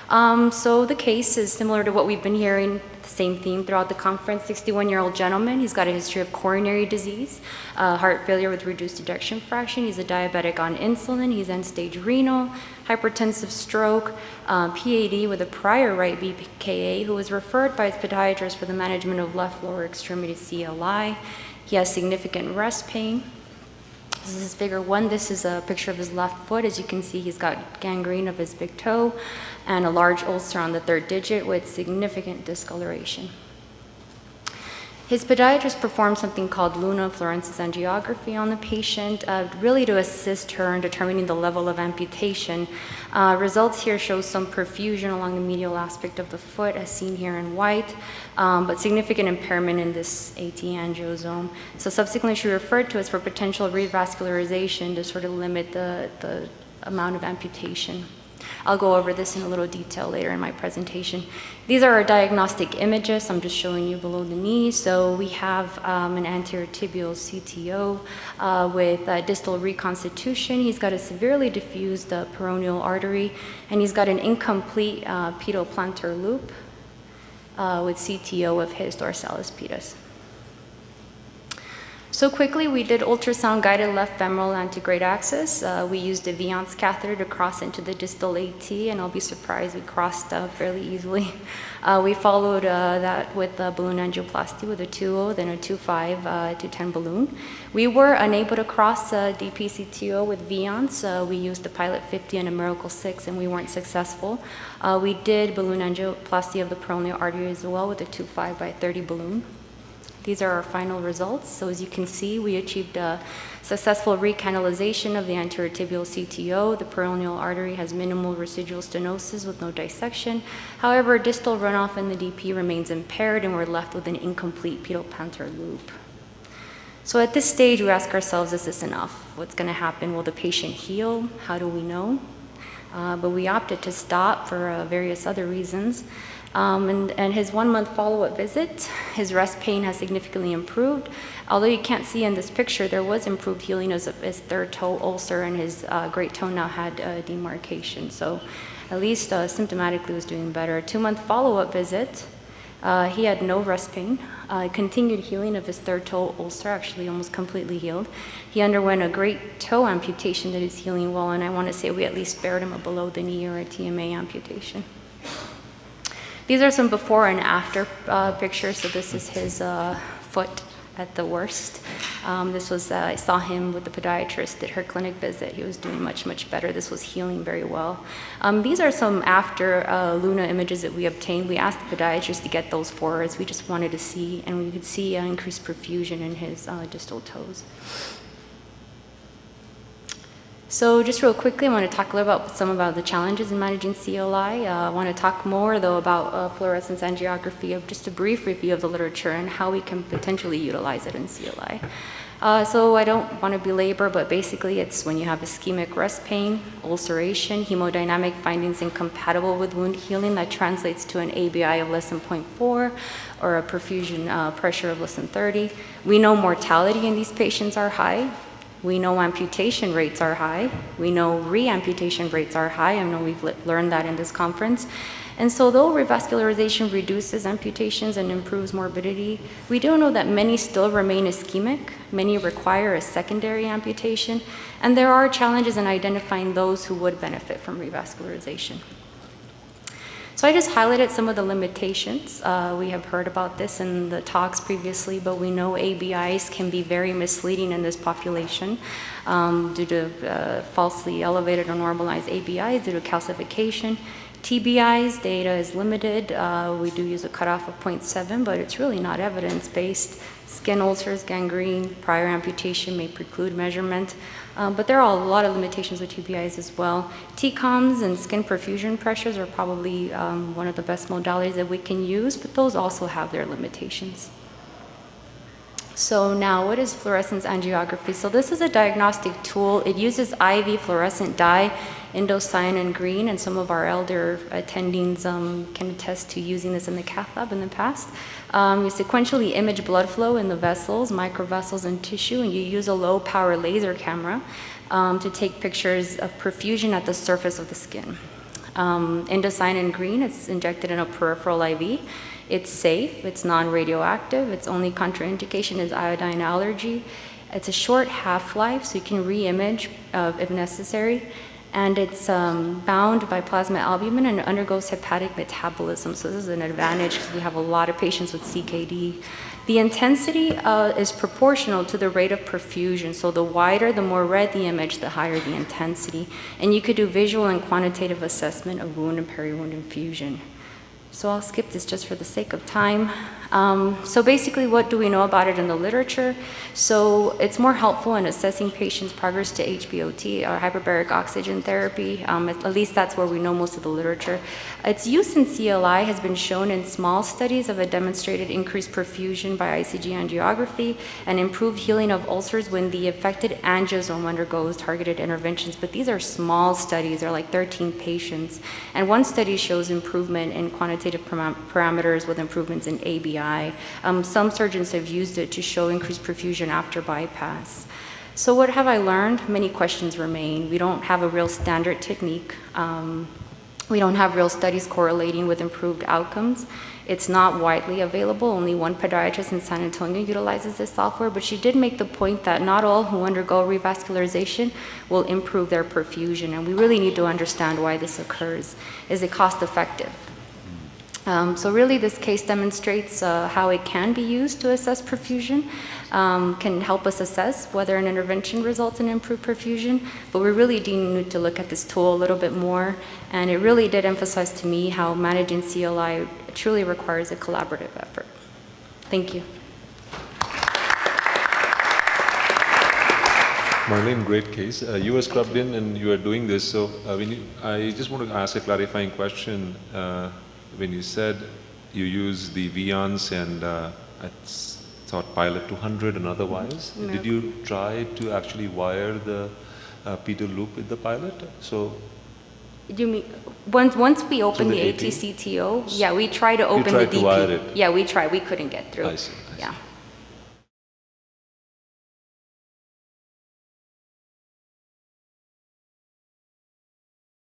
So the case is similar to what we've been hearing, the same theme throughout the conference. 61-year-old gentleman, he's got a history of coronary disease, heart failure with reduced ejection fraction. He's a diabetic on insulin. He's end-stage renal, hypertensive stroke, PAD with a prior right BKA, who was referred by his podiatrist for the management of left lower extremity CLI. He has significant rest pain. This is figure 1. This is a picture of his left foot. As you can see, he's got gangrene of his big toe and a large ulcer on the 3rd digit with significant discoloration. His podiatrist performed something called Fluorescence angiography on the patient, really to assist her in determining the level of amputation. Results here show some perfusion along the medial aspect of the foot, as seen here in white, but significant impairment in this AT angiosome. So subsequently, she referred to us for potential revascularization to sort of limit the amount of amputation. I'll go over this in a little detail later in my presentation. These are our diagnostic images. I'm just showing you below the knee. So we have an anterior tibial CTO with distal reconstitution. He's got a severely diffused peroneal artery, and he's got an incomplete pedal-plantar loop with CTO of his dorsalis pedis. So quickly, we did ultrasound-guided left femoral antegrade access. We used a Viance catheter to cross into the distal AT, and I'll be surprised we crossed fairly easily. We followed that with a balloon angioplasty with a 2.0, then a 2.5 to 10 balloon. We were unable to cross DPCTO with Viance. We used the Pilot 50 and a Miracle 6, and we weren't successful. We did balloon angioplasty of the peroneal artery as well with a 2.5 by 30 balloon. These are our final results. So as you can see, we achieved a successful recanalization of the anterior tibial CTO. The peroneal artery has minimal residual stenosis with no dissection. However, distal runoff in the DP remains impaired, and we're left with an incomplete pedal-plantar loop. So at this stage, we ask ourselves, is this enough? What's going to happen? Will the patient heal? How do we know? But we opted to stop for various other reasons. And his 1-month follow-up visit, his rest pain has significantly improved. Although you can't see in this picture, there was improved healing of his 3rd toe ulcer, and his great toe now had demarcation. So at least symptomatically was doing better. 2-month follow-up visit, he had no rest pain. Continued healing of his 3rd toe ulcer, actually almost completely healed. He underwent a great toe amputation that is healing well, and I want to say we at least spared him a below the knee or a TMA amputation. These are some before and after pictures. So this is his foot at the worst. This was, I saw him with the podiatrist at her clinic visit. He was doing much, much better. This was healing very well. These are some after Luna images that we obtained. We asked the podiatrist to get those for us. We just wanted to see, and we could see increased perfusion in his distal toes. So just real quickly, I want to talk a little about the challenges in managing CLI. I want to talk more, though, about fluorescence angiography, of just a brief review of the literature and how we can potentially utilize it in CLI. So I don't want to belabor, but basically it's when you have ischemic rest pain, ulceration, hemodynamic findings incompatible with wound healing, that translates to an ABI of less than 0.4 or a perfusion pressure of less than 30. We know mortality in these patients are high. We know amputation rates are high. We know re-amputation rates are high. I know we've learned that in this conference. And so though revascularization reduces amputations and improves morbidity, we do know that many still remain ischemic. Many require a secondary amputation. And there are challenges in identifying those who would benefit from revascularization. So I just highlighted some of the limitations. We have heard about this in the talks previously, but we know ABIs can be very misleading in this population due to falsely elevated or normalized ABIs due to calcification. TBIs, data is limited. We do use a cutoff of 0.7, but it's really not evidence-based. Skin ulcers, gangrene, prior amputation may preclude measurement. But there are a lot of limitations with TBIs as well. TCOMs and skin perfusion pressures are probably one of the best modalities that we can use, but those also have their limitations. So now, what is fluorescence angiography? So this is a diagnostic tool. It uses IV fluorescent dye, indocyanin green, and some of our elder attendings can attest to using this in the cath lab in the past. You sequentially image blood flow in the vessels, microvessels, and tissue, and you use a low-power laser camera to take pictures of perfusion at the surface of the skin. Indocyanine green, it's injected in a peripheral IV. It's safe, it's non-radioactive, its only contraindication is iodine allergy. It's a short half-life, so you can re-image if necessary. And it's bound by plasma albumin and undergoes hepatic metabolism. So this is an advantage because we have a lot of patients with CKD. The intensity is proportional to the rate of perfusion. So the wider, the more red the image, the higher the intensity. And you could do visual and quantitative assessment of wound and peri-wound infusion. So I'll skip this just for the sake of time. So basically, what do we know about it in the literature? So it's more helpful in assessing patients' progress to HBOT, or hyperbaric oxygen therapy. At least that's where we know most of the literature. Its use in CLI has been shown in small studies of a demonstrated increased perfusion by ICG angiography and improved healing of ulcers when the affected angiosome undergoes targeted interventions. But these are small studies, they're like 13 patients. And one study shows improvement in quantitative parameters with improvements in ABI. Some surgeons have used it to show increased perfusion after bypass. So what have I learned? Many questions remain. We don't have a real standard technique. We don't have real studies correlating with improved outcomes. It's not widely available. Only one podiatrist in San Antonio utilizes this software, but she did make the point that not all who undergo revascularization will improve their perfusion, and we really need to understand why this occurs. Is it cost effective? So really this case demonstrates how it can be used to assess perfusion, can help us assess whether an intervention results in improved perfusion, but we really do need to look at this tool a little bit more, and it really did emphasize to me how managing CLI truly requires a collaborative effort. Thank you. Marlene, great case. You were scrubbed in and you are doing this, so I just want to ask a clarifying question. When you said you use the Viance and I thought pilot 200 and otherwise, No. Did you try to actually wire the pedal loop with the pilot? So You mean once we open So the the AT? AT CTO, yeah, we try to open tried the DP. to wire it? Yeah, we tried. We couldn't get through. I see. Yeah.